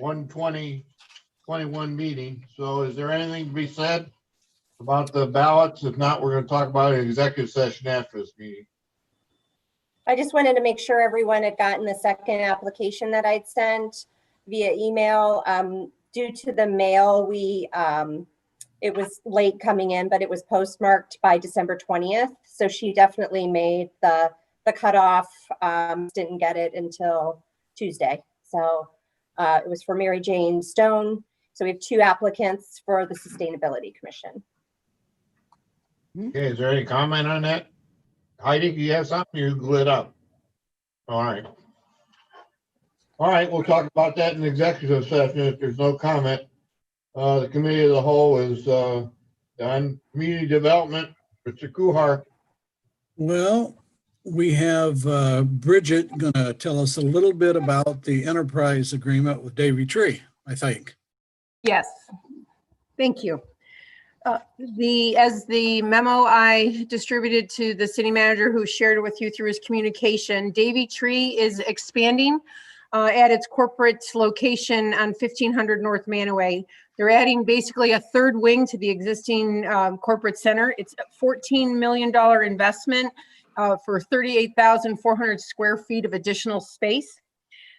1/20/21 meeting. So is there anything to be said about the ballots? If not, we're going to talk about an executive session after this meeting. I just wanted to make sure everyone had gotten the second application that I'd sent via email. Due to the mail, it was late coming in, but it was postmarked by December 20th. So she definitely made the cutoff, didn't get it until Tuesday. So it was for Mary Jane Stone. So we have 2 applicants for the Sustainability Commission. Okay, is there any comment on that? Heidi, you have something? You lit up. All right. All right, we'll talk about that in the executive session if there's no comment. The committee of the whole is on community development. Mr. Kuhar. Well, we have Bridget going to tell us a little bit about the enterprise agreement with Davy Tree, I think. Yes, thank you. As the memo I distributed to the city manager who shared it with you through his communication, Davy Tree is expanding at its corporate location on 1500 North Manaway. They're adding basically a 3rd wing to the existing corporate center. It's a $14 million investment for 38,400 square feet of additional space.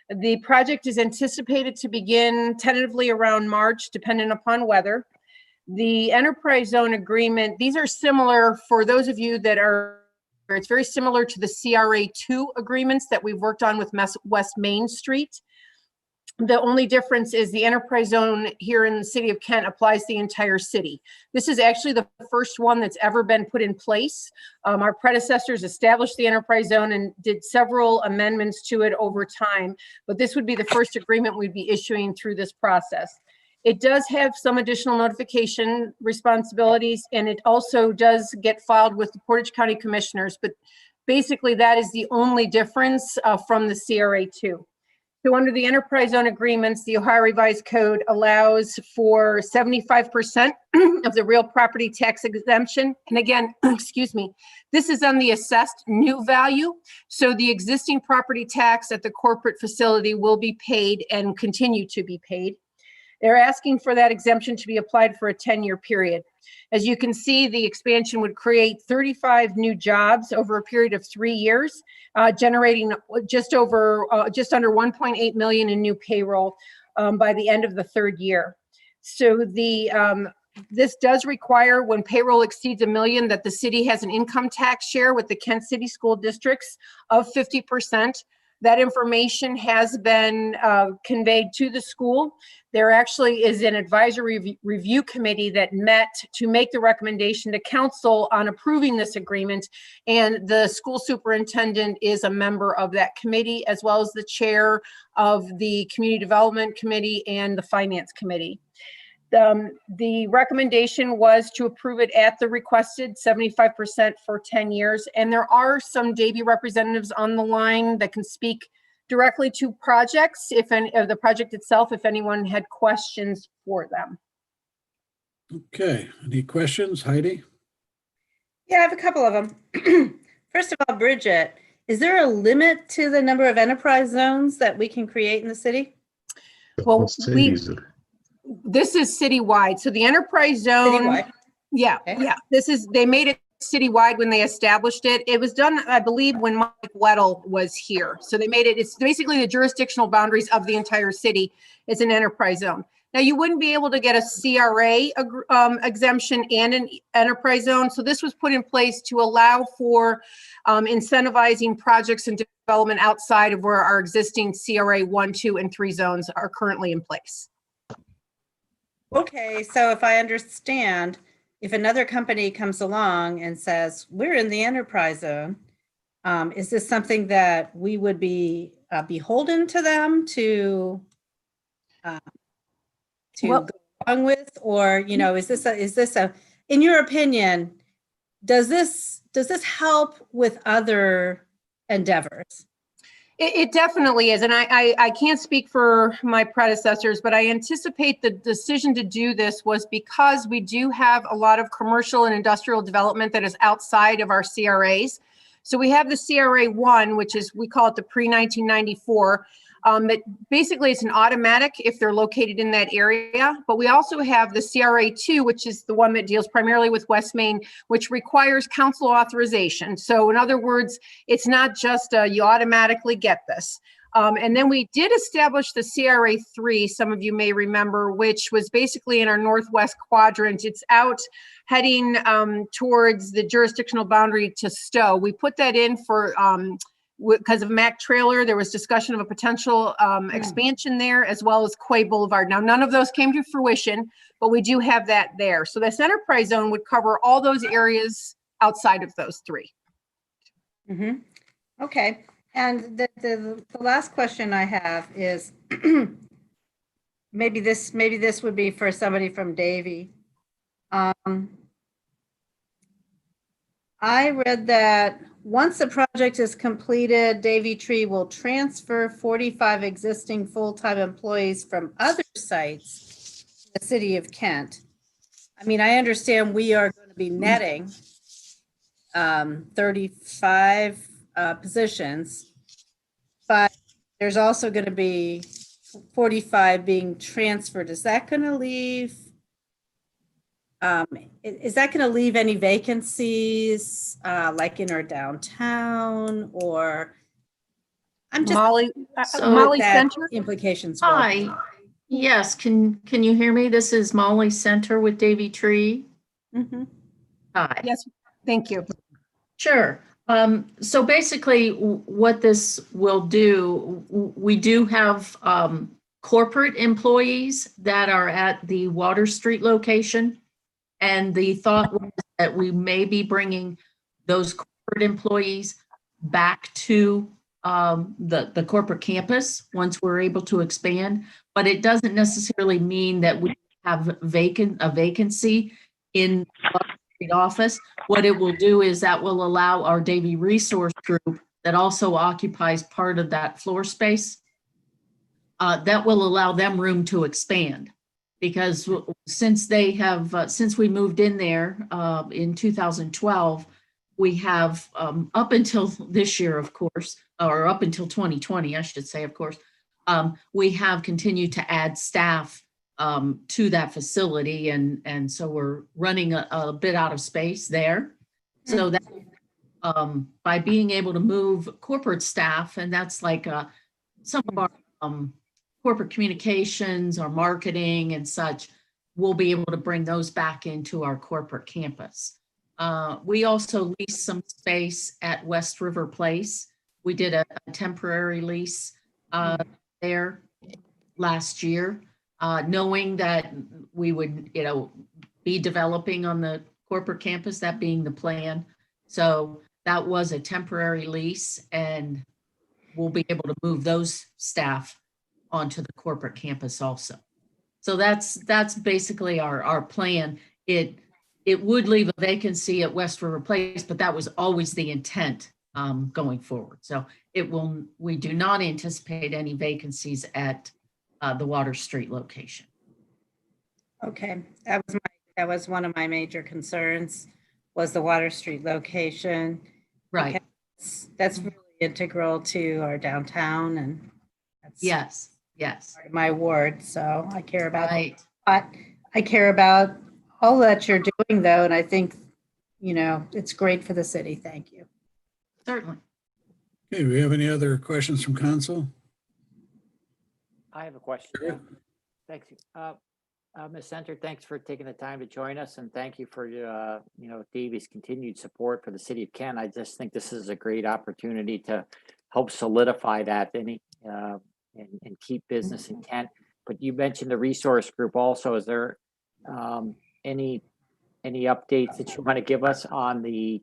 The project is anticipated to begin tentatively around March, dependent upon weather. The enterprise zone agreement, these are similar for those of you that are, it's very similar to the CRA2 agreements that we've worked on with West Main Street. The only difference is the enterprise zone here in the city of Kent applies to the entire city. This is actually the first one that's ever been put in place. Our predecessors established the enterprise zone and did several amendments to it over time, but this would be the first agreement we'd be issuing through this process. It does have some additional notification responsibilities, and it also does get filed with the Portage County Commissioners, but basically that is the only difference from the CRA2. So under the enterprise zone agreements, the Ohio Revised Code allows for 75% of the real property tax exemption. And again, excuse me, this is on the assessed new value. So the existing property tax at the corporate facility will be paid and continue to be paid. They're asking for that exemption to be applied for a 10-year period. As you can see, the expansion would create 35 new jobs over a period of 3 years, generating just under 1.8 million in new payroll by the end of the 3rd year. So this does require, when payroll exceeds $1 million, that the city has an income tax share with the Kent City School Districts of 50%. That information has been conveyed to the school. There actually is an advisory review committee that met to make the recommendation to council on approving this agreement. And the school superintendent is a member of that committee, as well as the chair of the community development committee and the finance committee. The recommendation was to approve it at the requested 75% for 10 years. And there are some Davy representatives on the line that can speak directly to projects, if any of the project itself, if anyone had questions for them. Okay, any questions, Heidi? Yeah, I have a couple of them. First of all, Bridget, is there a limit to the number of enterprise zones that we can create in the city? Well, this is citywide. So the enterprise zone, Citywide. yeah, Okay. yeah. They made it citywide when they established it. It was done, I believe, when Mike Weddle was here. So they made it, it's basically the jurisdictional boundaries of the entire city. It's an enterprise zone. Now, you wouldn't be able to get a CRA exemption and an enterprise zone. So this was put in place to allow for incentivizing projects and development outside of where our existing CRA 1, 2, and 3 zones are currently in place. Okay, so if I understand, if another company comes along and says, we're in the enterprise zone, is this something that we would be beholden to them to go along with? Or, you know, is this a, in your opinion, does this help with other endeavors? It definitely is. And I can't speak for my predecessors, but I anticipate the decision to do this was because we do have a lot of commercial and industrial development that is outside of our CRAs. So we have the CRA 1, which is, we call it the pre-1994. That basically it's an automatic if they're located in that area. But we also have the CRA2, which is the one that deals primarily with West Main, which requires council authorization. So in other words, it's not just you automatically get this. And then we did establish the CRA3, some of you may remember, which was basically in our northwest quadrant. It's out heading towards the jurisdictional boundary to Stowe. We put that in for, because of Mac Trailer, there was discussion of a potential expansion there, as well as Quay Boulevard. Now, none of those came to fruition, but we do have that there. So this enterprise zone would cover all those areas outside of those three. Okay. And the last question I have is, maybe this would be for somebody from Davie. I read that once the project is completed, Davie Tree will transfer 45 existing full-time employees from other sites to the city of Kent. I mean, I understand we are going to be netting 35 positions, but there's also going to be 45 being transferred. Is that going to leave? Is that going to leave any vacancies, like in our downtown, or I'm just Molly, So Molly that Center. implications. were. Hi, yes, can you hear me? This is Molly Center with Davie Tree. Mhm. Hi, Yes, thank you. sure. So basically what this will do, we do have corporate employees that are at the Water Street location. And the thought was that we may be bringing those corporate employees back to the corporate campus once we're able to expand. But it doesn't necessarily mean that we have a vacancy in the office. What it will do is that will allow our Davie Resource Group that also occupies part of that floor space, that will allow them room to expand. Because since they have, since we moved in there in 2012, we have up until this year, of course, or up until 2020, I should say, of course, we have continued to add staff to that facility. And so we're running a bit out of space there. So that by being able to move corporate staff, and that's like some of our corporate communications or marketing and such, we'll be able to bring those back into our corporate campus. We also leased some space at West River Place. We did a temporary lease there last year, knowing that we would, be developing on the corporate campus, that being the plan. So that was a temporary lease, and we'll be able to move those staff onto the corporate campus also. So that's basically our plan. It would leave a vacancy at West River Place, but that was always the intent going forward. So we do not anticipate any vacancies at the Water Street location. Okay, that was one of my major concerns, was the Water Street location. Right. That's really integral to our downtown, and that's Yes. part of my ward. So I care about Right. I care about all that you're doing, though, and I think it's great for the city. Thank you. Certainly. Okay, do we have any other questions from council? I have a question. Sure. Thanks. Ms. Center, thanks for taking the time to join us, and thank you for Davie's continued support for the city of Kent. I just think this is a great opportunity to help solidify that and keep business in Kent. But you mentioned the resource group also. Is there any updates that you want to give us on the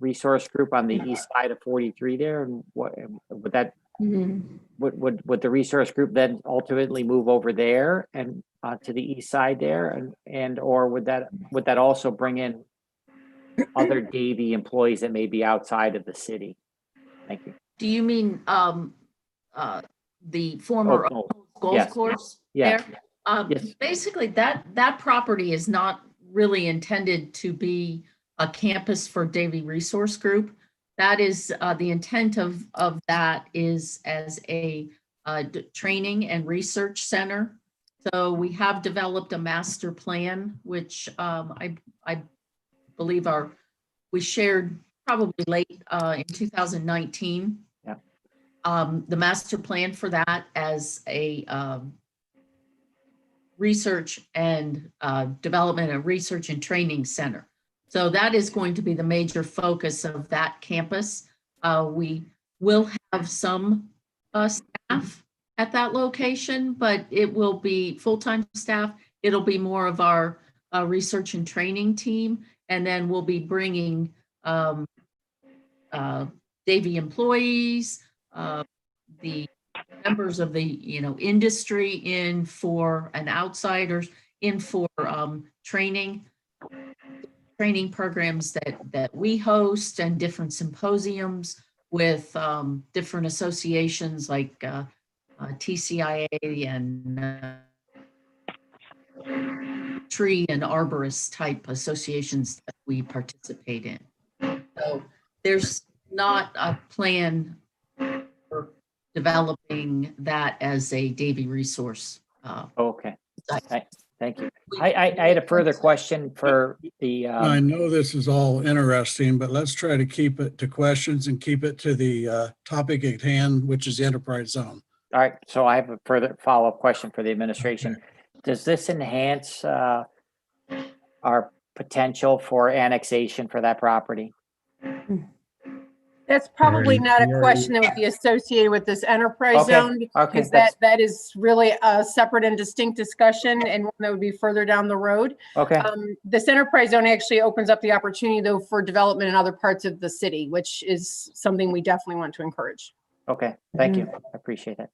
resource group on the east side of 43 there, and what would that? Would the resource group then ultimately move over there and to the east side there, and or would that also bring in other Davie employees that may be outside of the city? Thank you. Do you mean the former golf Yes. course Yeah. there? Yes. Basically, that property is not really intended to be a campus for Davie Resource Group. That is the intent of that is as a training and research center. So we have developed a master plan, which I believe we shared probably late in 2019. Yeah. The master plan for that as a research and development and research and training center. So that is going to be the major focus of that campus. We will have some staff at that location, but it will be full-time staff. It'll be more of our research and training team. And then we'll be bringing Davie employees, the members of the industry in for and outsiders in for training programs that we host and different symposiums with different associations like TCIA and tree and arborist type associations that we participate in. So there's not a plan for developing that as a Davie resource. Okay. Thank you. I had a further question for the. I know this is all interesting, but let's try to keep it to questions and keep it to the topic at hand, which is the enterprise zone. All right. So I have a further follow-up question for the administration. Does this enhance our potential for annexation for that property? That's probably not a Already- question that would be associated with this enterprise Okay, zone. okay, Because that's- that is really a separate and distinct discussion and one that would be further down the road. Okay. This enterprise zone actually opens up the opportunity though for development in other parts of the city, which is something we definitely want to encourage. Okay. Thank you. I appreciate that.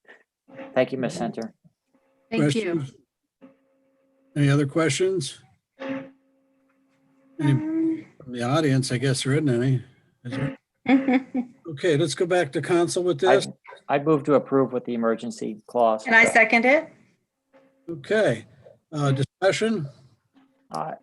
Thank you, Ms. Center. Thank you. Questions? Any other questions? Any from the audience? I guess there isn't any. Is there? Okay, let's go back to council with this. I move to approve with the emergency clause. Can I second it? Okay, discussion?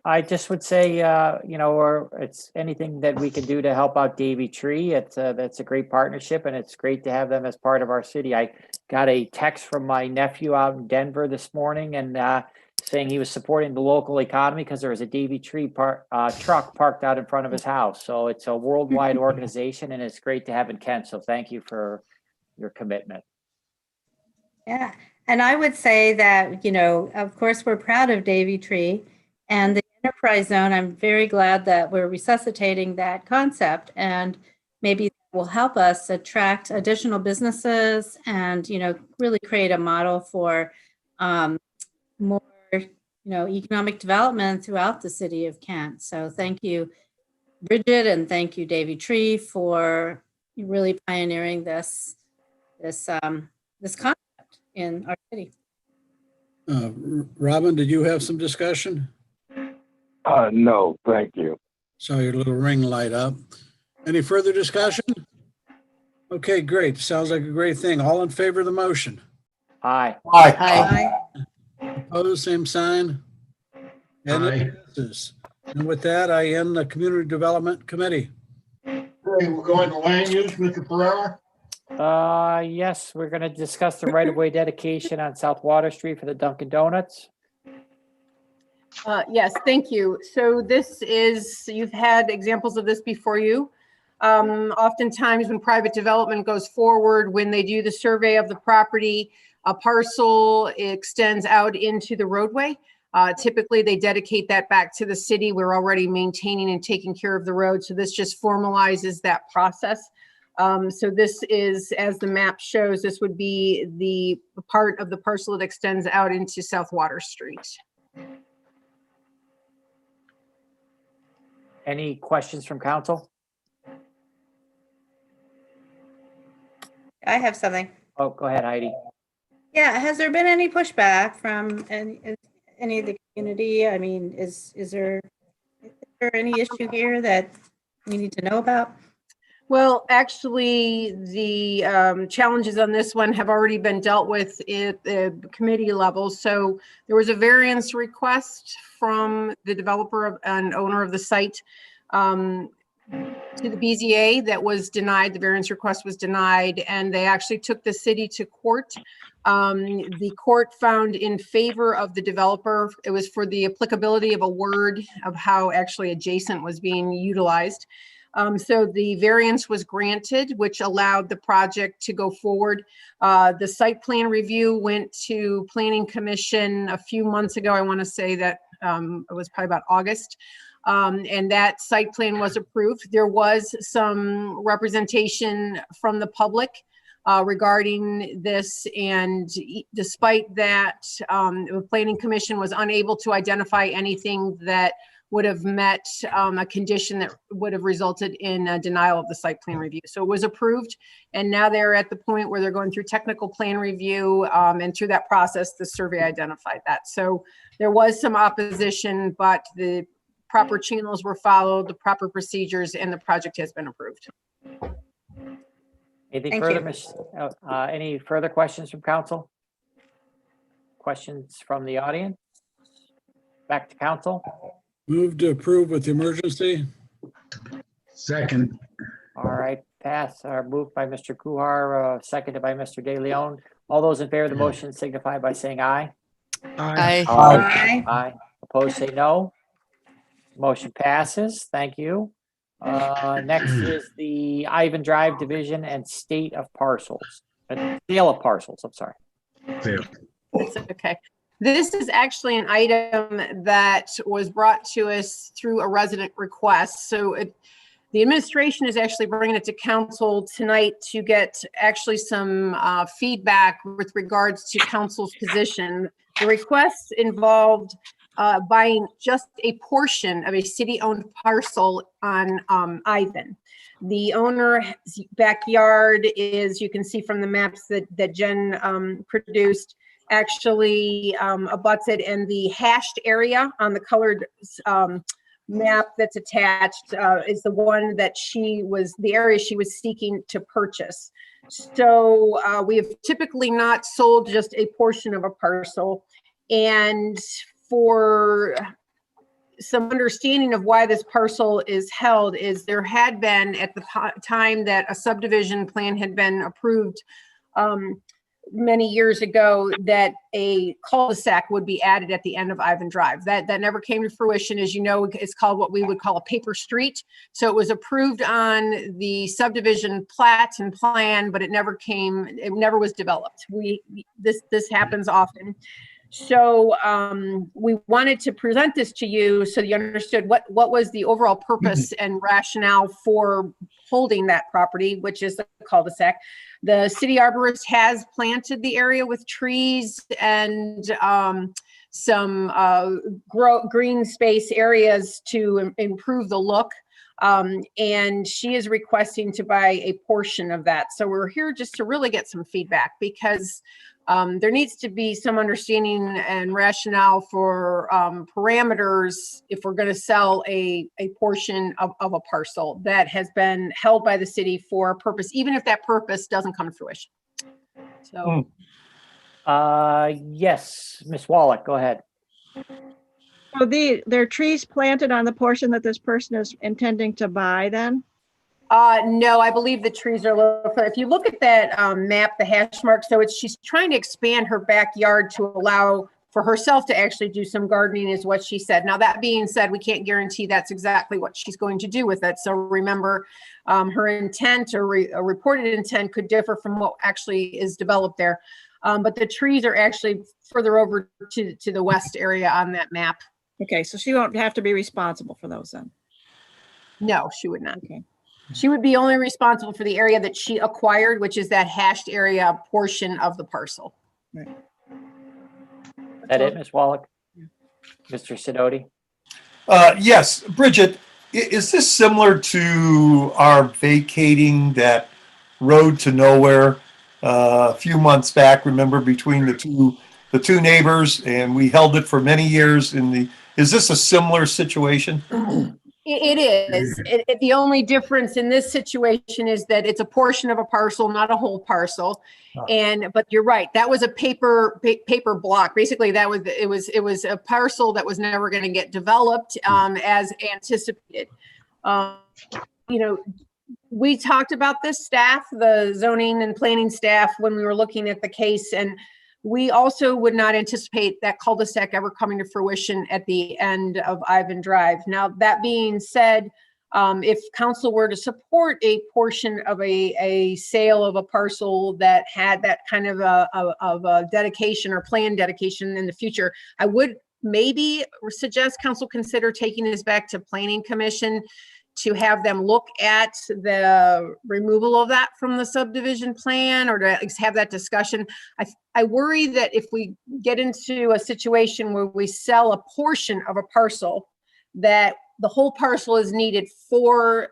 I just would say, or it's anything that we can do to help out Davie Tree. That's a great partnership, and it's great to have them as part of our city. I got a text from my nephew out in Denver this morning, and saying he was supporting the local economy because there was a Davie Tree truck parked out in front of his house. So it's a worldwide organization, and it's great to have in Kent. So thank you for your commitment. Yeah. And I would say that, of course, we're proud of Davie Tree and the enterprise zone. I'm very glad that we're resuscitating that concept, and maybe that will help us attract additional businesses and, really create a model for more economic development throughout the city of Kent. So thank you, Bridget, and thank you, Davie Tree, for really pioneering this concept in our city. Robin, did you have some discussion? No, thank you. Saw your little ring light up. Any further discussion? Okay, great. Sounds like a great thing. All in favor of the motion? Aye. Opposed, same sign. And it passes. And with that, I end the Community Development Committee. Okay, we're going to land use, Mr. Ferrera. Yes, we're going to discuss the right-of-way dedication on South Water Street for the Dunkin' Donuts. Yes, thank you. So you've had examples of this before you. Oftentimes when private development goes forward, when they do the survey of the property, a parcel extends out into the roadway. Typically, they dedicate that back to the city. We're already maintaining and taking care of the road. So this just formalizes that process. So this is, as the map shows, this would be the part of the parcel that extends out into South Water Street. Any questions from council? I have something. Oh, go ahead, Heidi. Yeah, has there been any pushback from any of the community? I mean, is there any issue here that we need to know about? Well, actually, the challenges on this one have already been dealt with at the committee level. So there was a variance request from the developer and owner of the site. to the BZA that was denied. The variance request was denied, and they actually took the city to court. The court found in favor of the developer. It was for the applicability of a word of how actually adjacent was being utilized. So the variance was granted, which allowed the project to go forward. The site plan review went to Planning Commission a few months ago. I want to say that it was probably about August. And that site plan was approved. There was some representation from the public regarding this, and despite that, the Planning Commission was unable to identify anything that would have met a condition that would have resulted in a denial of the site plan review. So it was approved, and now they're at the point where they're going through technical plan review, and through that process, the survey identified that. So there was some opposition, but the proper channels were followed, the proper procedures, and the project has been approved. Anything Thank further, you. Ms.? Any further questions from council? Questions from the audience? Back to council. Move to approve with emergency. Second. All right, pass or moved by Mr. Kuhar, seconded by Mr. De Leon. All those in favor of the motion signify by saying aye. Aye. Aye. Aye. Opposed, say no. Motion passes. Thank you. Next is the Ivan Drive Division and State of Parcels. Sale of parcels, I'm sorry. Fail. It's okay. This is actually an item that was brought to us through a resident request. So the administration is actually bringing it to council tonight to get actually some feedback with regards to council's position. The request involved buying just a portion of a city-owned parcel on Ivan. The owner's backyard is, you can see from the maps that Jen produced, actually abuts it, and the hashed area on the colored map that's attached is the one that the area she was seeking to purchase. So we have typically not sold just a portion of a parcel, and for some understanding of why this parcel is held is there had been at the time that a subdivision plan had been approved many years ago that a cul-de-sac would be added at the end of Ivan Drive. That never came to fruition. As you know, it's called what we would call a paper street. So it was approved on the subdivision plat and plan, but it never was developed. This happens often. So we wanted to present this to you so you understood what was the overall purpose and rationale for holding that property, which is the cul-de-sac. The city arborist has planted the area with trees and some green space areas to improve the look. And she is requesting to buy a portion of that. So we're here just to really get some feedback, because there needs to be some understanding and rationale for parameters if we're going to sell a portion of a parcel that has been held by the city for a purpose, even if that purpose doesn't come to fruition. So, Yes, Ms. Wallach, go ahead. So there are trees planted on the portion that this person is intending to buy then? no, I believe the trees are low. If you look at that map, the hash mark, so she's trying to expand her backyard to allow for herself to actually do some gardening, is what she said. Now, that being said, we can't guarantee that's exactly what she's going to do with it. So remember, her intent or a reported intent could differ from what actually is developed there. But the trees are actually further over to the west area on that map. Okay, so she won't have to be responsible for those then? No, she would not. Okay. She would be only responsible for the area that she acquired, which is that hashed area portion of the parcel. Right. Is that it, Ms. Wallach? Mr. Sidoti? Yes, Bridget, is this similar to our vacating that road to nowhere a few months back? Remember, between the two neighbors, and we held it for many years. Is this a similar situation? It is. The only difference in this situation is that it's a portion of a parcel, not a whole parcel. But you're right. That was a paper block. Basically, it was a parcel that was never going to get developed as anticipated. we talked about this staff, the zoning and planning staff, when we were looking at the case, and we also would not anticipate that cul-de-sac ever coming to fruition at the end of Ivan Drive. Now, that being said, if council were to support a portion of a sale of a parcel that had that kind of a dedication or planned dedication in the future, I would maybe suggest council consider taking this back to planning commission to have them look at the removal of that from the subdivision plan, or to at least have that discussion. I worry that if we get into a situation where we sell a portion of a parcel, that the whole parcel is needed for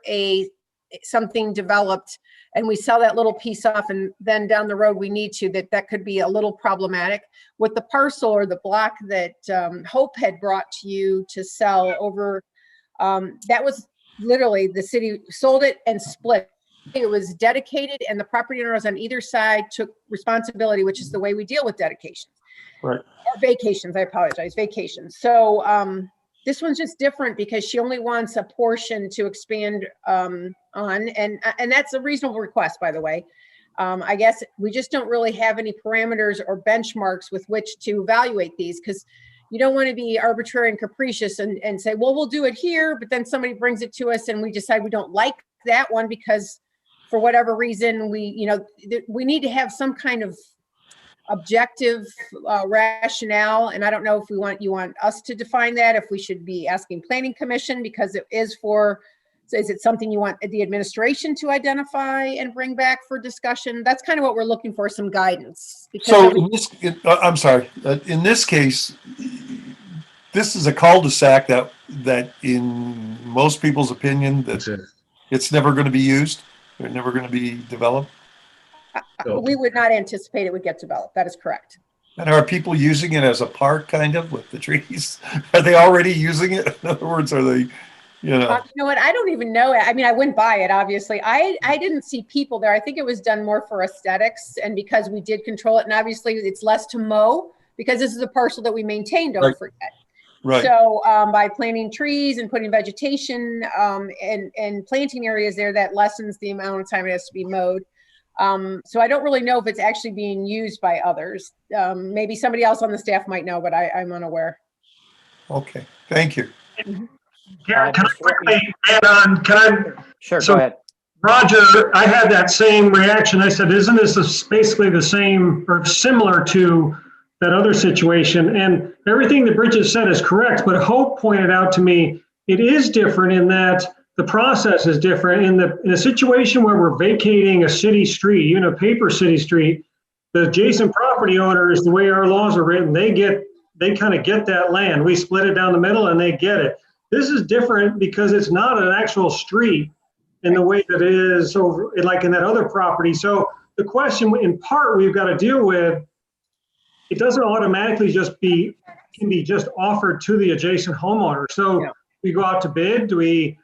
something developed, and we sell that little piece off, and then down the road we need to, that could be a little problematic. With the parcel or the block that Hope had brought to you to sell over, that was literally the city sold it and split. It was dedicated, and the property owners on either side took responsibility, which is the way we deal with dedications. Right. Or vacations, I apologize, vacations. So this one's just different because she only wants a portion to expand on, and that's a reasonable request, by the way. I guess we just don't really have any parameters or benchmarks with which to evaluate these, because you don't want to be arbitrary and capricious and say, well, we'll do it here, but then somebody brings it to us and we decide we don't like that one because for whatever reason, we need to have some kind of objective rationale. And I don't know if you want us to define that, if we should be asking planning commission, because it is is it something you want the administration to identify and bring back for discussion? That's kind of what we're looking for, some guidance. So I'm sorry, in this case, this is a cul-de-sac that in most people's opinion, it's never going to be used. They're never going to be developed. We would not anticipate it would get developed. That is correct. And are people using it as a park, kind of, with the trees? Are they already using it? In other words, are they, you know what? I don't even know. I mean, I wouldn't buy it, obviously. I didn't see people there. I think it was done more for aesthetics and because we did control it. And obviously it's less to mow because this is a parcel that we maintain, don't forget. Right. So by planting trees and putting vegetation and planting areas there, that lessens the amount of time it has to be mowed. So I don't really know if it's actually being used by others. Maybe somebody else on the staff might know, but I'm unaware. Okay, thank you. Can I quickly add on? Sure, go ahead. Roger, I had that same reaction. I said, isn't this basically the same or similar to that other situation? And everything that Bridget said is correct, but Hope pointed out to me, it is different in that the process is different. In a situation where we're vacating a city street, paper city street, the adjacent property owners, the way our laws are written, they kind of get that land. We split it down the middle and they get it. This is different because it's not an actual street in the way that it is over, like in that other property. So the question in part we've got to deal with, it doesn't automatically can be just offered to the adjacent homeowner. So we go out to bid, do we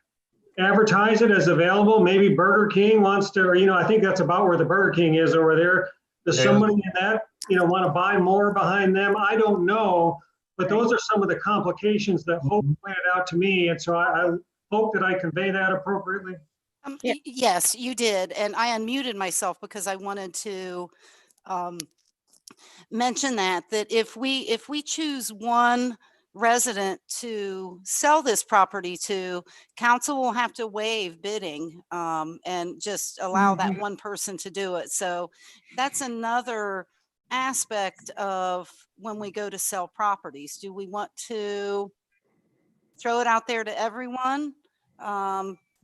advertise it as available? Maybe Burger King wants to, or, I think that's about where the Burger King is over there. Does somebody in that, want to buy more behind them? I don't know. But those are some of the complications that Hope pointed out to me. And so I hope that I convey that appropriately. Yes, you did. And I unmuted myself because I wanted to mention that if we choose one resident to sell this property to, council will have to waive bidding and just allow that one person to do it. So that's another aspect of when we go to sell properties. Do we want to throw it out there to everyone?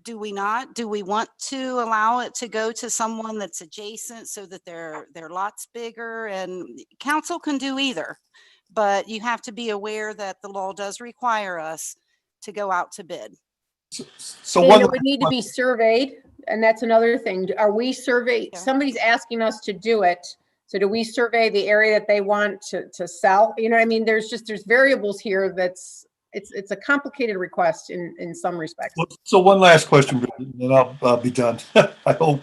Do we not? Do we want to allow it to go to someone that's adjacent so that their lot's bigger? And council can do either, but you have to be aware that the law does require us to go out to bid. So and it would need to be surveyed, and that's another thing. Are we surveyed? Somebody's asking us to do it. So do we survey the area that they want to sell? You know what I mean? There's variables here it's a complicated request in some respects. So one last question, and then I'll be done, I hope.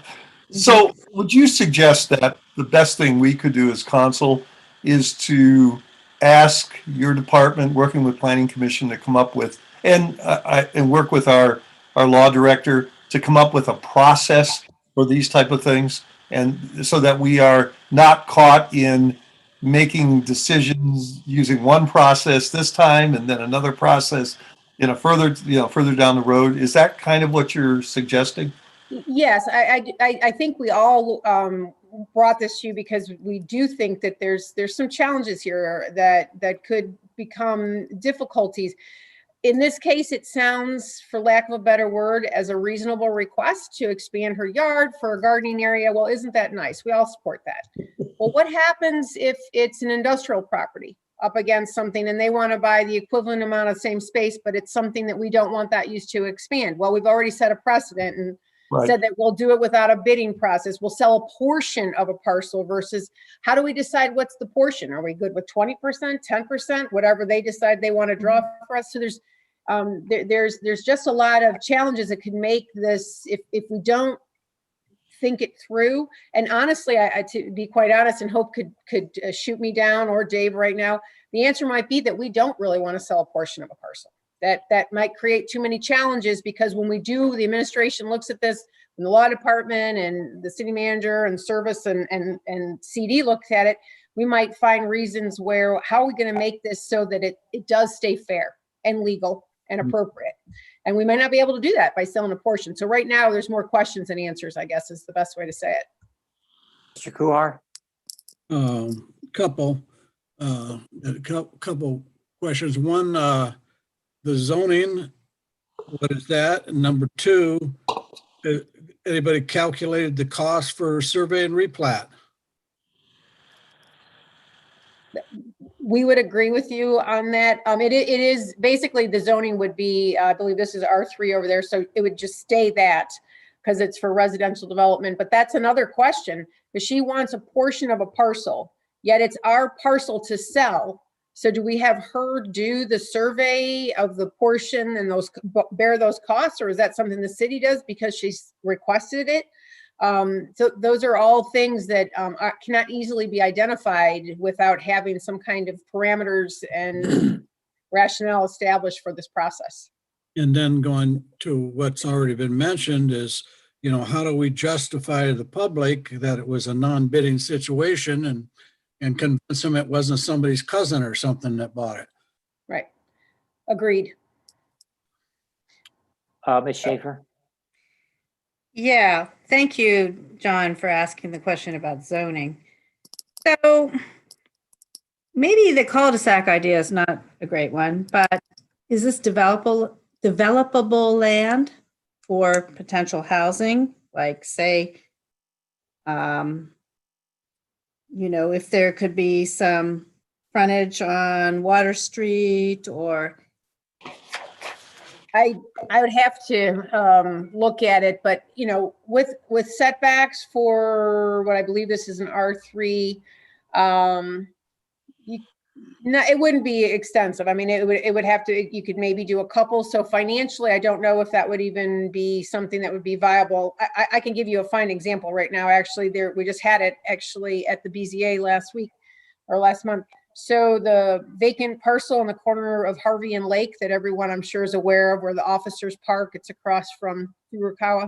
So would you suggest that the best thing we could do as council is to ask your department, working with Planning Commission, to come up with, and work with our law director to come up with a process for these type of things, and so that we are not caught in making decisions using one process this time and then another process in a further down the road? Is that kind of what you're suggesting? Yes, I think we all brought this to you because we do think that there's some challenges here that could become difficulties. In this case, it sounds, for lack of a better word, as a reasonable request to expand her yard for a gardening area. Well, isn't that nice? We all support that. Well, what happens if it's an industrial property up against something and they want to buy the equivalent amount of same space, but it's something that we don't want that use to expand? Well, we've already set a precedent and said that we'll do it without a bidding process. We'll sell a portion of a parcel versus how do we decide what's the portion? Are we good with 20%, 10%, whatever they decide they want to draw for us? So there's just a lot of challenges that could make this, if we don't think it through. And honestly, I to be quite honest, and Hope could shoot me down, or Dave right now, the answer might be that we don't really want to sell a portion of a parcel. That might create too many challenges, because when we do, the administration looks at this, when the law department and the city manager and service and CD looks at it, we might find reasons where, how are we going to make this so that it does stay fair and legal and appropriate? And we might not be able to do that by selling a portion. So right now there's more questions than answers, I guess is the best way to say it. Mr. Kuhar? Couple questions. One, the zoning, what is that? And number two, anybody calculated the cost for survey and replat? We would agree with you on that. It is basically, the zoning would be, I believe this is R3 over there. So it would just stay that, because it's for residential development. But that's another question, because she wants a portion of a parcel, yet it's our parcel to sell. So do we have her do the survey of the portion and bear those costs, or is that something the city does because she's requested it? So those are all things that cannot easily be identified without having some kind of parameters and rationale established for this process. And then going to what's already been mentioned is, how do we justify to the public that it was a non-bidding situation and convince them it wasn't somebody's cousin or something that bought it? Right. Agreed. Ms. Schaefer? Yeah, thank you, John, for asking the question about zoning. So maybe the cul-de-sac idea is not a great one, but is this developable land for potential housing? Like, say, if there could be some frontage on Water Street, or I would have to look at it, but with setbacks for what I believe this is an R3, it wouldn't be extensive. I mean, it would have to, you could maybe do a couple. So financially, I don't know if that would even be something that would be viable. I can give you a fine example right now. Actually, we just had it actually at the BZA last week or last month. So the vacant parcel in the corner of Harvey and Lake that everyone I'm sure is aware of, where the officers park, it's across from Furukawa.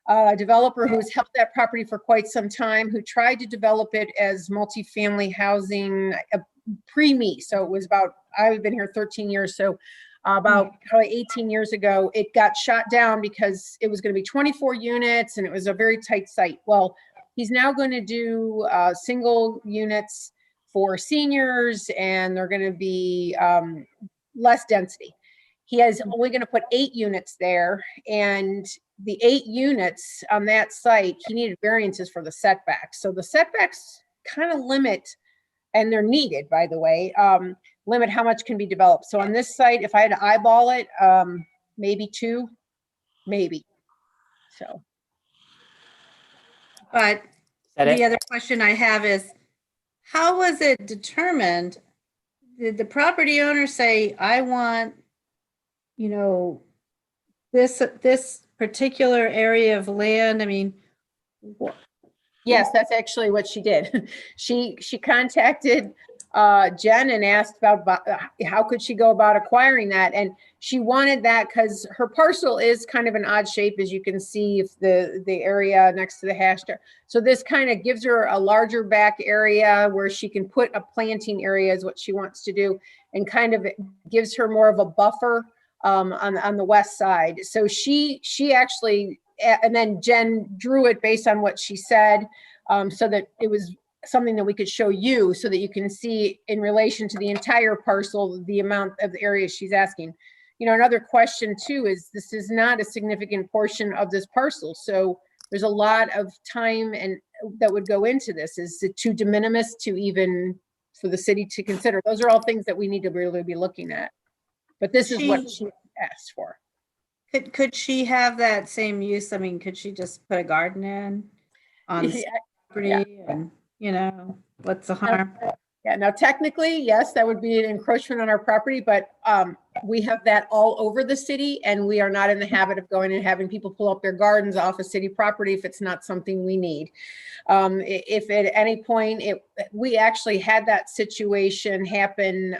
A developer who's held that property for quite some time, who tried to develop it as multifamily housing pre-me. So it was about, I've been here 13 years. So about probably 18 years ago, it got shot down because it was going to be 24 units and it was a very tight site. Well, he's now going to do single units for seniors, and they're going to be less density. He is only going to put 8 units there, and the 8 units on that site, he needed variances for the setbacks. So the setbacks kind of limit, and they're needed, by the way, limit how much can be developed. So on this site, if I had to eyeball it, maybe 2, maybe. So. But the other question I have is, how was it determined? Did the property owner say, I want, this particular area of land? I mean, yes, that's actually what she did. She contacted Jen and asked about how could she go about acquiring that. And she wanted that because her parcel is kind of an odd shape, as you can see, if the area next to the hash there. So this kind of gives her a larger back area where she can put a planting area is what she wants to do, and kind of gives her more of a buffer on the west side. So she actually, and then Jen drew it based on what she said, so that it was something that we could show you so that you can see in relation to the entire parcel, the amount of the area she's asking. Another question too is this is not a significant portion of this parcel. So there's a lot of time and that would go into this. Is it too de minimis to even for the city to consider? Those are all things that we need to really be looking at. But this is what she asked for. Could she have that same use? I mean, could she just put a garden in on the property and, what's the harm? Yeah, now technically, yes, that would be an encroachment on our property, but we have that all over the city, and we are not in the habit of going and having people pull up their gardens off of city property if it's not something we need. If at any point, we actually had that situation happen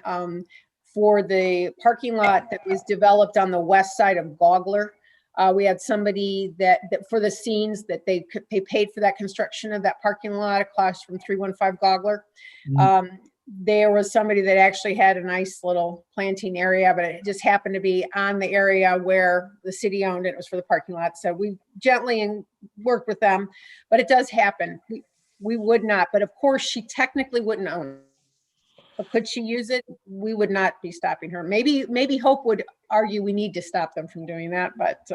for the parking lot that was developed on the west side of Gogler. We had somebody that for the scenes that they paid for that construction of that parking lot across from 315 Gogler. There was somebody that actually had a nice little planting area, but it just happened to be on the area where the city owned it. It was for the parking lot. So we gently worked with them, but it does happen. We would not, but of course she technically wouldn't own it. But could she use it? We would not be stopping her. Maybe Hope would argue we need to stop them from doing that, but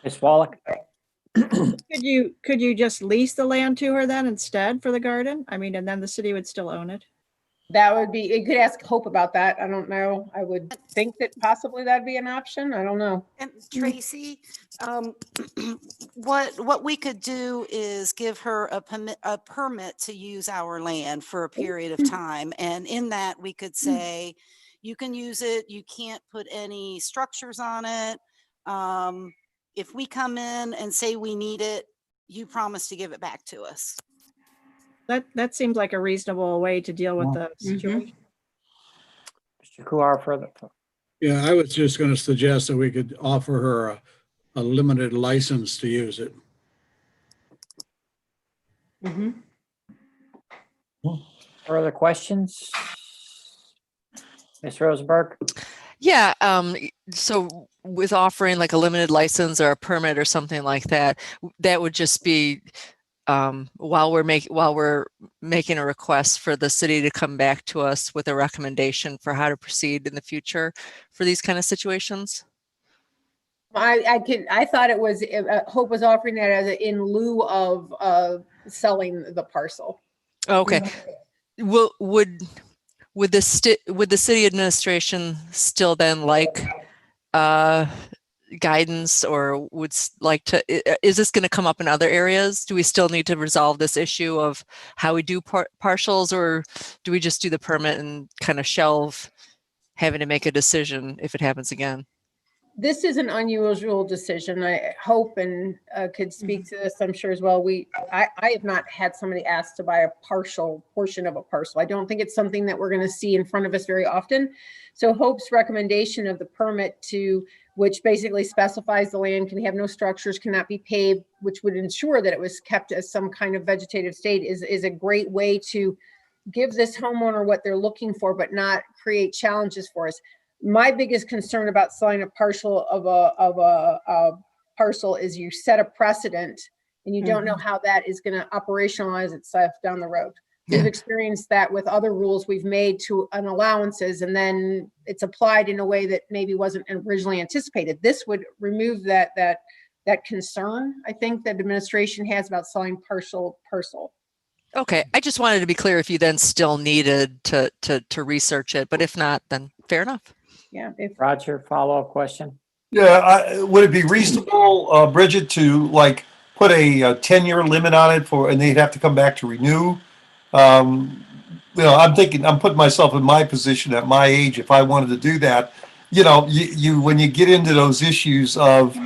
Ms. Wallach? Could you just lease the land to her then instead for the garden? I mean, and then the city would still own it. that would be, you could ask Hope about that. I don't know. I would think that possibly that'd be an option. I don't know. And Tracy, what we could do is give her a permit to use our land for a period of time. And in that, we could say, you can use it. You can't put any structures on it. If we come in and say we need it, you promise to give it back to us. That seems like a reasonable way to deal with the situation. Mr. Kuhar, further. Yeah, I was just going to suggest that we could offer her a limited license to use it. Further questions? Ms. Rosenberg? Yeah, so with offering like a limited license or a permit or something like that, that would just be while we're making a request for the city to come back to us with a recommendation for how to proceed in the future for these kind of situations. I thought it was Hope was offering that as in lieu of selling the parcel. Okay. Would the city administration still then like guidance, or would like to, is this going to come up in other areas? Do we still need to resolve this issue of how we do partials, or do we just do the permit and kind of shelve having to make a decision if it happens again? This is an unusual decision. I hope and could speak to this, I'm sure as well. I have not had somebody ask to buy a partial portion of a parcel. I don't think it's something that we're going to see in front of us very often. So Hope's recommendation of the permit which basically specifies the land can have no structures, cannot be paved, which would ensure that it was kept as some kind of vegetative state is a great way to give this homeowner what they're looking for, but not create challenges for us. My biggest concern about selling a partial of a parcel is you set a precedent and you don't know how that is going to operationalize itself down the road. Yeah. We've experienced that with other rules we've made to an allowances, and then it's applied in a way that maybe wasn't originally anticipated. This would remove that concern, I think, that administration has about selling parcel. Okay, I just wanted to be clear if you then still needed to research it, but if not, then fair enough. Yeah. Roger, follow-up question. Yeah, would it be reasonable, Bridget, to like put a 10-year limit on it and they'd have to come back to renew? I'm putting myself in my position at my age. If I wanted to do that, you when you get into those issues of,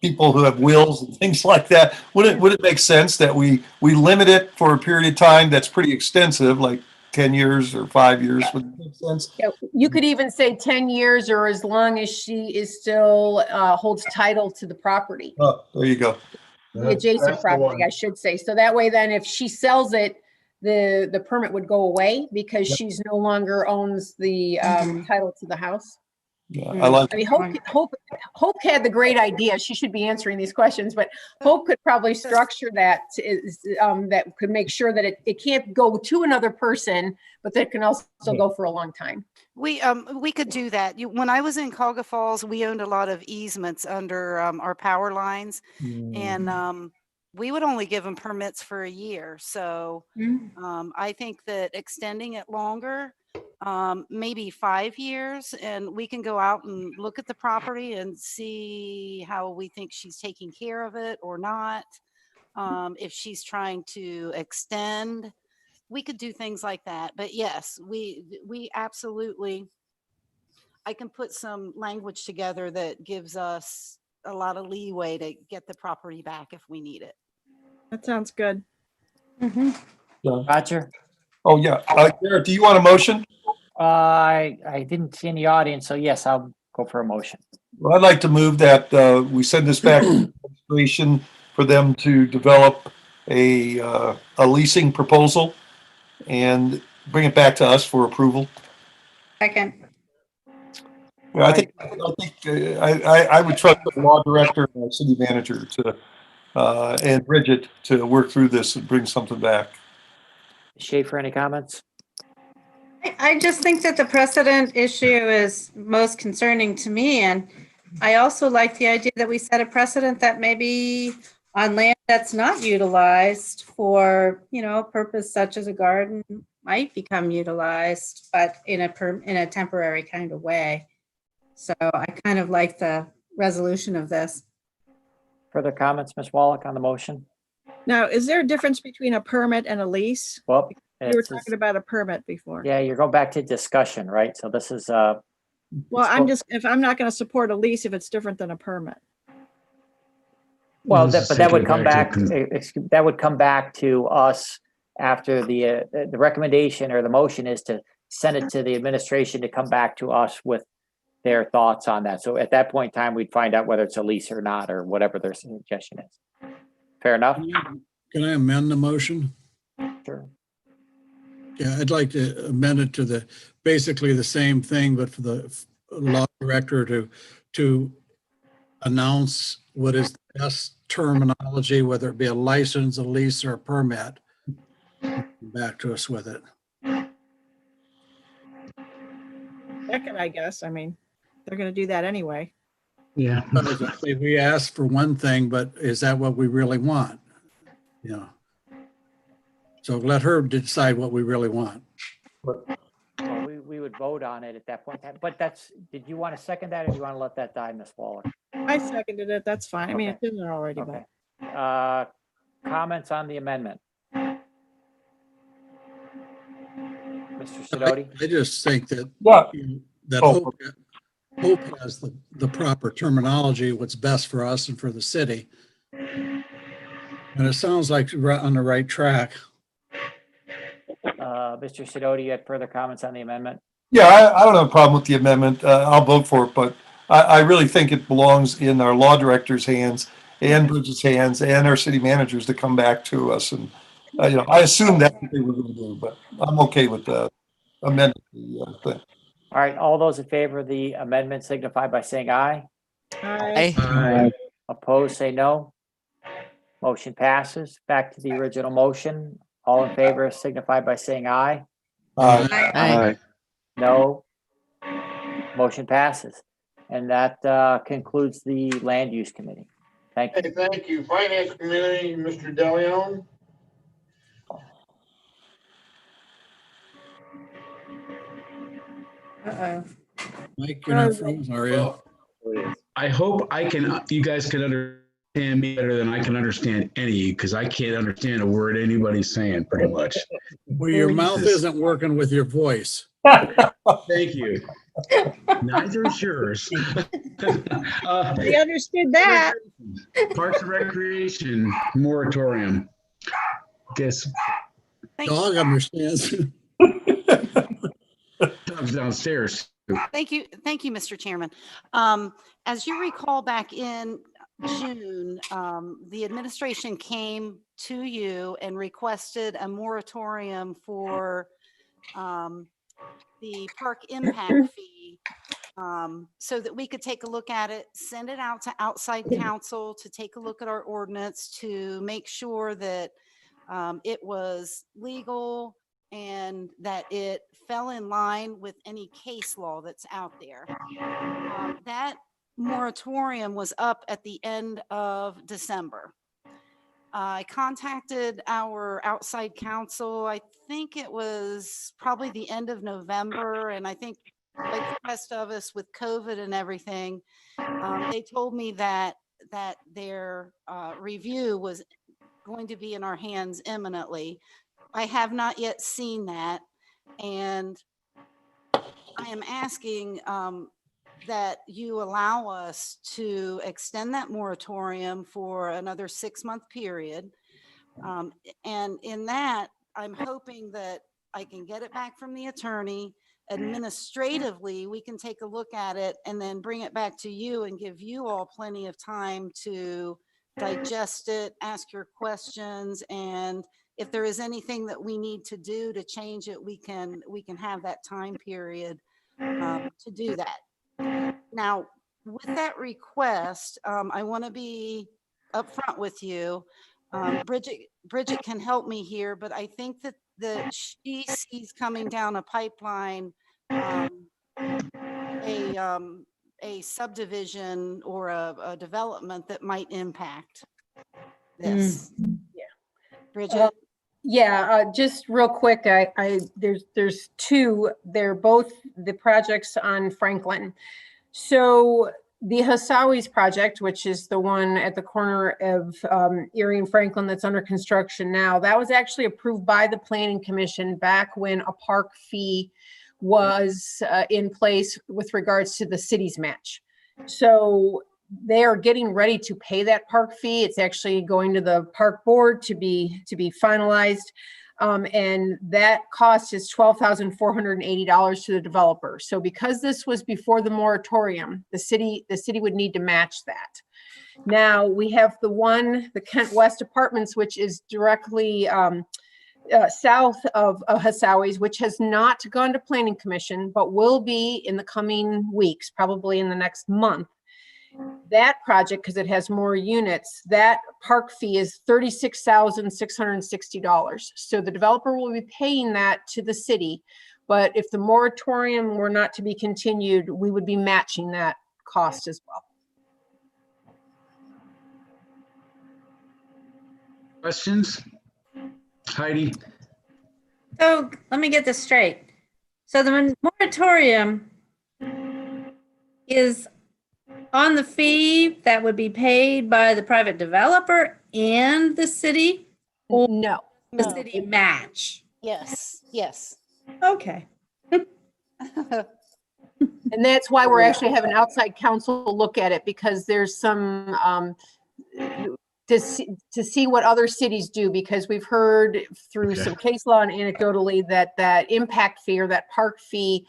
people who have wills and things like that. Would it make sense that we limit it for a period of time that's pretty extensive, like 10 years or 5 years? Would it make sense? Yeah, you could even say 10 years or as long as she is still holds title to the property, Oh, there you go. the adjacent That's the property, one. I should say. So that way, then if she sells it, the permit would go away because she's no longer owns the title to the house. Yeah, I like. I mean, Hope had the great idea. She should be answering these questions, but Hope could probably structure that that could make sure that it can't go to another person, but that can also go for a long time. We could do that. When I was in Cuyahoga Falls, we owned a lot of easements under our power lines, and we would only give them permits for a year. So I think that extending it longer, maybe 5 years, and we can go out and look at the property and see how we think she's taking care of it or not. If she's trying to extend, we could do things like that. But yes, we absolutely, I can put some language together that gives us a lot of leeway to get the property back if we need it. That sounds good. Roger? Oh, yeah. Garrett, do you want a motion? I didn't see any audience, so yes, I'll go for a motion. Well, I'd like to move that we send this back to administration for them to develop a leasing proposal and bring it back to us for approval. Second. Well, I would trust the law director and the city manager to and Bridget to work through this and bring something back. Schaefer, any comments? I just think that the precedent issue is most concerning to me. And I also like the idea that we set a precedent that maybe on land that's not utilized for, a purpose such as a garden might become utilized, but in a temporary kind of way. So I kind of like the resolution of this. Further comments, Ms. Wallach, on the motion? Now, is there a difference between a permit and a lease? Well, You were talking about a permit before. yeah, you're going back to discussion, right? So this is Well, if I'm not going to support a lease if it's different than a permit. well, but that would come back. That would come back to us after the recommendation or the motion is to send it to the administration to come back to us with their thoughts on that. So at that point in time, we'd find out whether it's a lease or not, or whatever their suggestion is. Fair enough? Can I amend the motion? Sure. Yeah, I'd like to amend it to basically the same thing, but for the law director to announce what is the best terminology, whether it be a license, a lease, or a permit. Back to us with it. Second, I guess. I mean, they're going to do that anyway. Yeah. We asked for one thing, but is that what we really want? Yeah. So let her decide what we really want. Well, we would vote on it at that point in time. But did you want to second that, or do you want to let that die, Ms. Wallach? I seconded it. That's fine. I mean, Okay. it's in there already. Okay. But Comments on the amendment? Mr. Sidoti? I just think that Hope has the proper terminology, what's best for us and for the city. And it sounds like we're on the right track. Mr. Sidoti, you had further comments on the amendment? Yeah, I don't have a problem with the amendment. I'll vote for it, but I really think it belongs in our law director's hands and Bridget's hands and our city managers to come back to us. And, I assume that's what they were going to do, but I'm okay with the amendment. Thing. All right, all those in favor of the amendment signify by saying aye. Aye. Opposed, say no. Motion passes. Back to the original motion. All in favor signify by saying aye. Aye. No. Motion passes. And that concludes the Land Use Committee. Thank you. Hey, thank you. Finance Committee, Mr. DeLeon. Uh-oh. Mike, you're not frozen, are you? I hope you guys can understand me better than I can understand any, because I can't understand a word anybody's saying pretty much. Well, your mouth isn't working with your voice. Thank you. Neither is yours. We understood that. Parks and Recreation moratorium. Guess Dog understands. Doug's downstairs. Thank you, Mr. Chairman. As you recall, back in June, the administration came to you and requested a moratorium for the park impact fee, so that we could take a look at it, send it out to outside counsel to take a look at our ordinance to make sure that it was legal and that it fell in line with any case law that's out there. That moratorium was up at the end of December. I contacted our outside counsel. I think it was probably the end of November. And I think like the rest of us with COVID and everything, they told me that their review was going to be in our hands imminently. I have not yet seen that. And I am asking that you allow us to extend that moratorium for another 6-month period. And in that, I'm hoping that I can get it back from the attorney. Administratively, we can take a look at it and then bring it back to you and give you all plenty of time to digest it, ask your questions, and if there is anything that we need to do to change it, we can have that time period to do that. Now, with that request, I want to be upfront with you. Bridget can help me here, but I think that she sees coming down a pipeline a subdivision or a development that might impact this. Bridget? Just real quick, there's two. They're both the projects on Franklin. So the Hassawis project, which is the one at the corner of Erie and Franklin that's under construction now, that was actually approved by the Planning Commission back when a park fee was in place with regards to the city's match. So they are getting ready to pay that park fee. It's actually going to the park board to be finalized. And that cost is $12,480 to the developer. So because this was before the moratorium, the city would need to match that. Now we have the Kent West Apartments, which is directly south of Hassawis, which has not gone to Planning Commission, but will be in the coming weeks, probably in the next month. That project, because it has more units, that park fee is $36,660. So the developer will be paying that to the city. But if the moratorium were not to be continued, we would be matching that cost as well. Questions? Heidi? So let me get this straight. So the moratorium is on the fee that would be paid by the private developer and the city? Or no. The city match? Yes. Okay. And that's why we're actually having outside counsel look at it, because there's some to see what other cities do, because we've heard through some case law and anecdotally that impact fee or that park fee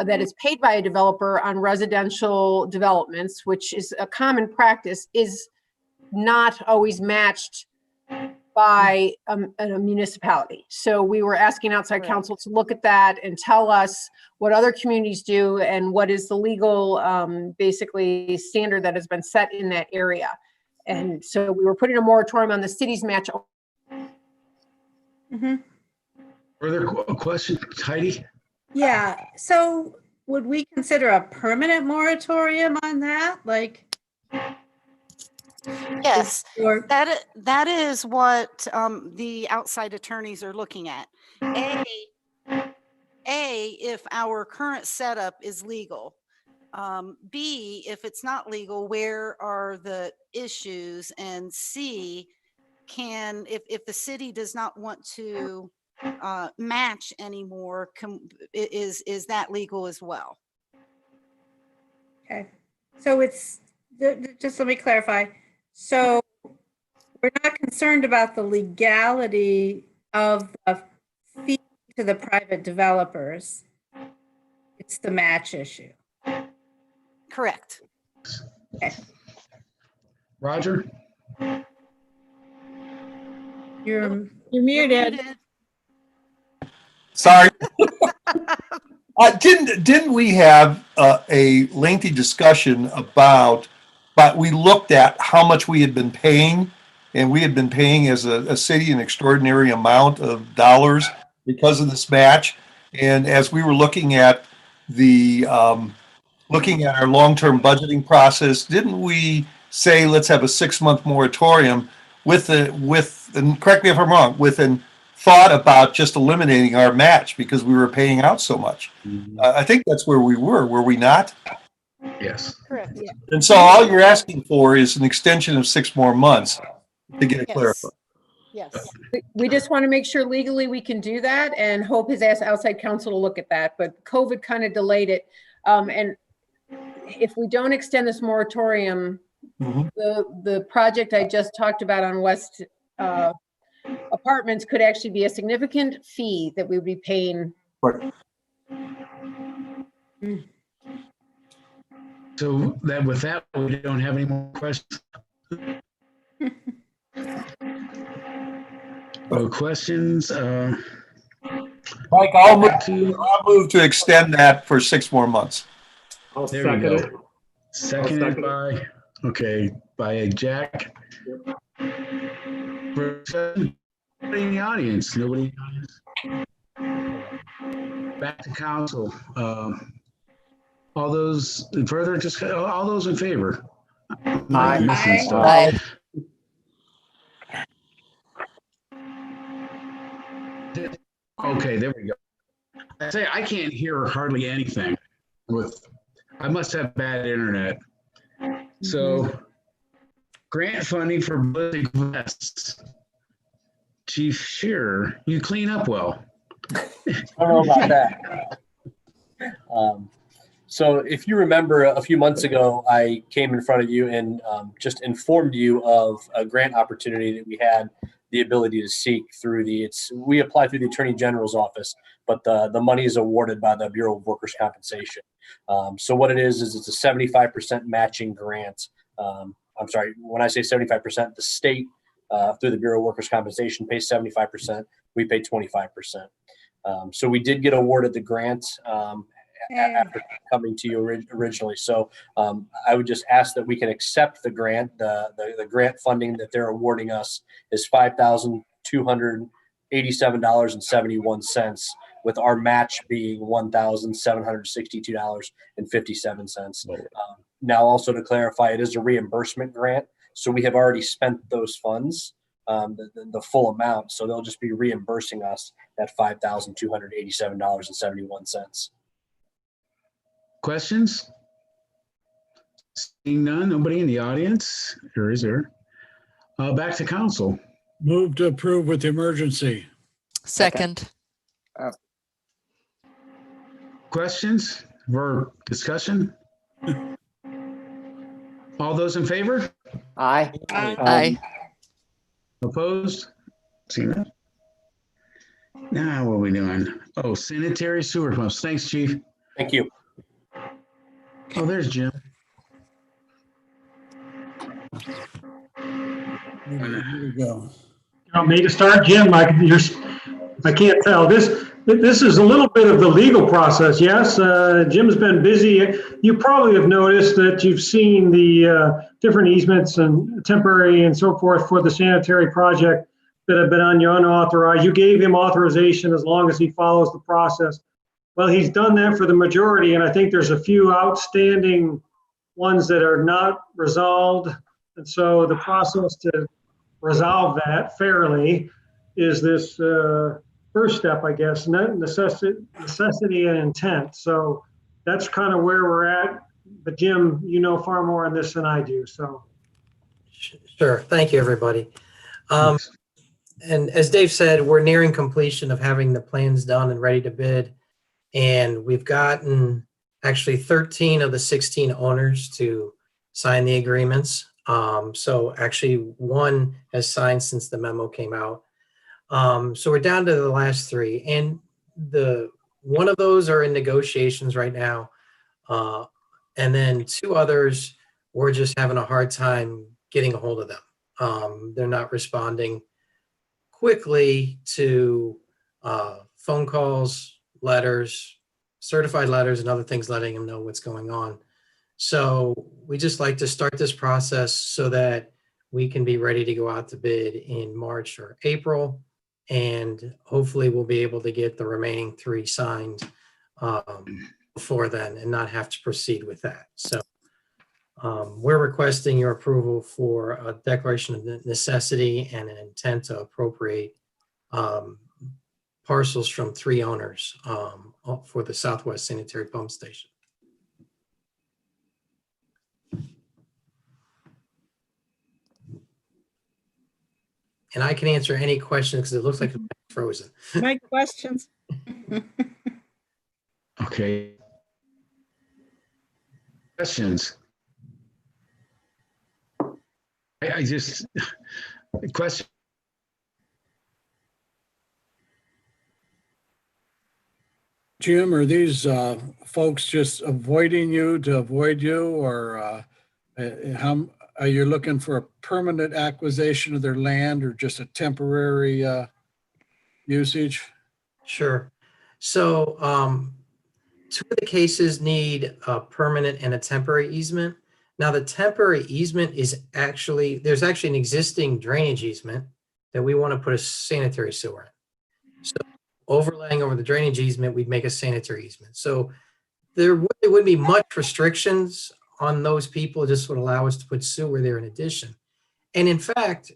that is paid by a developer on residential developments, which is a common practice, is not always matched by a municipality. So we were asking outside counsel to look at that and tell us what other communities do and what is the legal basically standard that has been set in that area. And so we were putting a moratorium on the city's match. Further questions, Heidi? Yeah. So would we consider a permanent moratorium on that? Like, Yes, that is what the outside attorneys are looking at. A, if our current setup is legal. B, if it's not legal, where are the issues? And C, if the city does not want to match anymore, is that legal as well? Okay, so it's, just let me clarify. So we're not concerned about the legality of the fee to the private developers. It's the match issue. Correct. Okay. Roger? You're Muted. Sorry. Didn't we have a lengthy discussion about, but we looked at how much we had been paying, and we had been paying as a city an extraordinary amount of dollars because of this match. And as we were looking at looking at our long-term budgeting process, didn't we say, let's have a 6-month moratorium and correct me if I'm wrong, with an thought about just eliminating our match because we were paying out so much. I think that's where we were we not? Yes. Correct. Yeah. And so all you're asking for is an extension of 6 more months to get it clarified. Yes. We just want to make sure legally we can do that, and Hope has asked outside counsel to look at that, but COVID kind of delayed it. And if we don't extend this moratorium, the project I just talked about on West Apartments could actually be a significant fee that we would be paying. Right. So that with that, we don't have any more questions. No questions. Mike, I'll move to extend that for 6 more months. I'll There second you it. go. Seconded by Jack. Nobody in the audience. Nobody in the audience. Back to council. All those in favor? Aye. Missing stuff. Aye. Okay, there we go. I say I can't hear hardly anything I must have bad internet. So grant funding for ballistic vests. Chief Shearer, you clean up well. I don't know about that. So if you remember a few months ago, I came in front of you and just informed you of a grant opportunity that we had the ability to seek through we apply through the Attorney General's office, but the money is awarded by the Bureau of Workers' Compensation. So what it is it's a 75% matching grant. I'm sorry, when I say 75%, the state through the Bureau of Workers' Compensation pays 75%, we pay 25%. So we did get awarded the grant after coming to you originally. So I would just ask that we can accept the grant. The grant funding that they're awarding us is $5,287.71, with our match being $1,762.57. Now, also to clarify, it is a reimbursement grant. So we have already spent those funds, the full amount. So they'll just be reimbursing us that $5,287.71. Questions? Seeing none, nobody in the audience, or is there? Back to council. Move to approve with emergency. Second. Questions or discussion? All those in favor? Aye. Aye. Opposed? See that? Now what are we doing? Oh, sanitary sewer pumps. Thanks, Chief. Thank you. Oh, there's Jim. Here we go. You want me to start, Jim? I can't tell. This is a little bit of the legal process. Yes, Jim's been busy. You probably have noticed that you've seen the different easements and temporary and so forth for the sanitary project that have been on your unauthorized. You gave him authorization as long as he follows the process. Well, he's done that for the majority, and I think there's a few outstanding ones that are not resolved. And so the process to resolve that fairly is this first step, I guess, necessity and intent. So that's kind of where we're at. But Jim, you know far more on this than I do. So sure. Thank you, everybody. And as Dave said, we're nearing completion of having the plans done and ready to bid. And we've gotten actually 13 of the 16 owners to sign the agreements. So actually one has signed since the memo came out. So we're down to the last 3, and one of those are in negotiations right now. And then 2 others, we're just having a hard time getting a hold of them. They're not responding quickly to phone calls, letters, certified letters, and other things letting them know what's going on. So we just like to start this process so that we can be ready to go out to bid in March or April. And hopefully we'll be able to get the remaining 3 signed before then and not have to proceed with that. So we're requesting your approval for a declaration of necessity and an intent to appropriate parcels from 3 owners for the Southwest Sanitary Pump Station. And I can answer any question because it looks like it's frozen. My questions. Okay. Questions? I just, question. Jim, are these folks just avoiding you to avoid you, or how are you looking for a permanent acquisition of their land or just a temporary usage? Sure. So 2 of the cases need a permanent and a temporary easement. Now the temporary easement is there's actually an existing drainage easement that we want to put a sanitary sewer in. So overlaying over the drainage easement, we'd make a sanitary easement. So there wouldn't be much restrictions on those people. It just would allow us to put sewer there in addition. And in fact,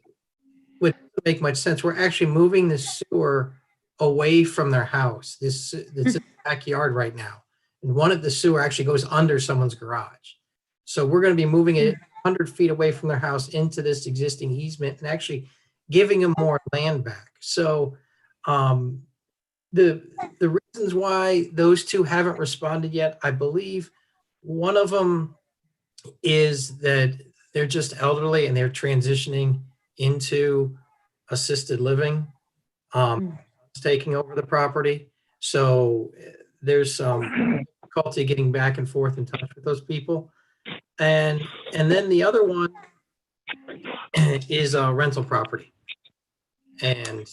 would make much sense. We're actually moving the sewer away from their house. It's in the backyard right now. And one of the sewer actually goes under someone's garage. So we're going to be moving it 100 feet away from their house into this existing easement and actually giving them more land back. So the reasons why those 2 haven't responded yet, I believe one of them is that they're just elderly and they're transitioning into assisted living, taking over the property. So there's some difficulty getting back and forth in touch with those people. And then the other one is a rental property. And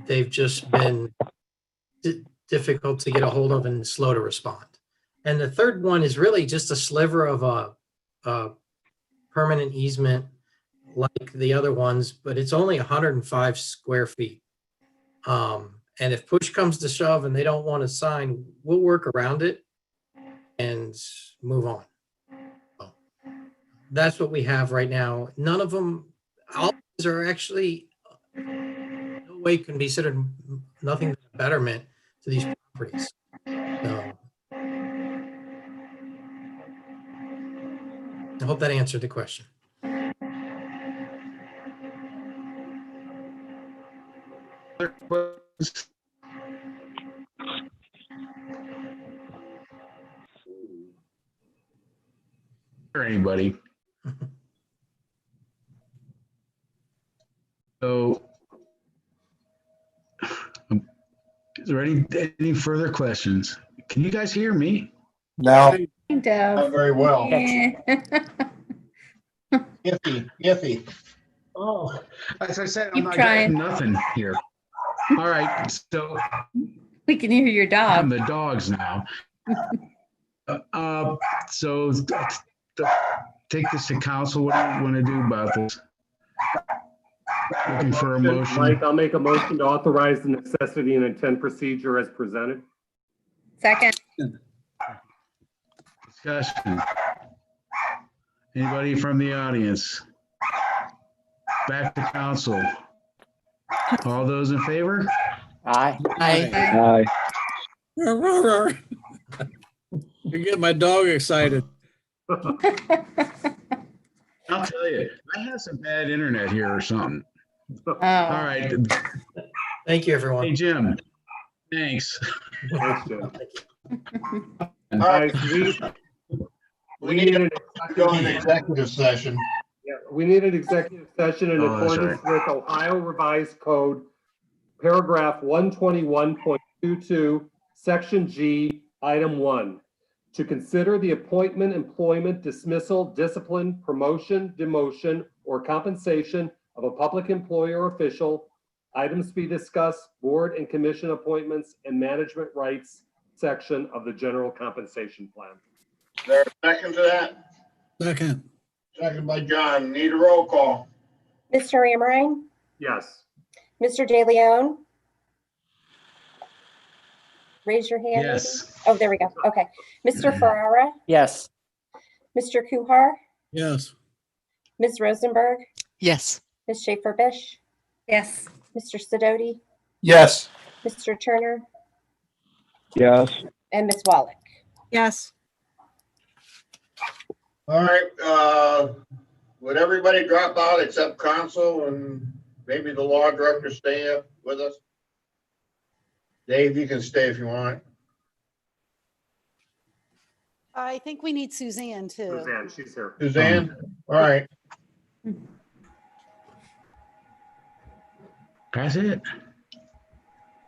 they've just been difficult to get a hold of and slow to respond. And the third one is really just a sliver of a permanent easement like the other ones, but it's only 105 square feet. And if push comes to shove and they don't want to sign, we'll work around it and move on. So that's what we have right now. None of them, all of these are actually no way can be considered nothing but a betterment to these properties. So I hope that answered the question. Or anybody. So, is there any further questions? Can you guys hear me? No. Not very well. Iffy. Oh, as I said, Keep I'm not trying. getting nothing here. All right, so We can hear your I'm dog. the dogs now. So take this to council. What do you want to do about this? Looking for a motion. Mike, I'll make a motion to authorize the necessity and intent procedure as presented. Second. Discussion. Anybody from the audience? Back to council. All those in favor? Aye. Aye. You get my dog excited. I'll tell you, I have some bad internet here or something. Oh. All right. Thank you, everyone. Hey, Jim. Thanks. Thanks, Jim. All right, We need an go in executive session. Yeah, we need an executive session in Oh, that's accordance with Ohio Revised Code, paragraph 121.22, section G, item 1, to consider the appointment, employment, dismissal, discipline, promotion, demotion, or compensation of a public employee or official. Items to be discussed, board and commission appointments, and management rights section of the general compensation plan. Is there a second to that? Second, Second by John. Need a roll call. Mr. Amrine, Yes. Mr. De Leon. Raise your hand. maybe? Yes. Oh, there we go. Okay. Mr. Ferrara, Yes. Mr. Kuhar, yes. Ms. Rosenberg, Yes. Ms. Schaefer Bish, Yes. Mr. Sidoti, Yes. Mr. Turner, Yes. and Ms. Wallach. Yes. All right, would everybody drop out except council and maybe the law director stay up with us? Dave, you can stay if you want. I think we need Suzanne too. Suzanne, she's here. Suzanne? All right. That's it.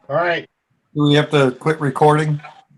All right. Do we have to quit recording?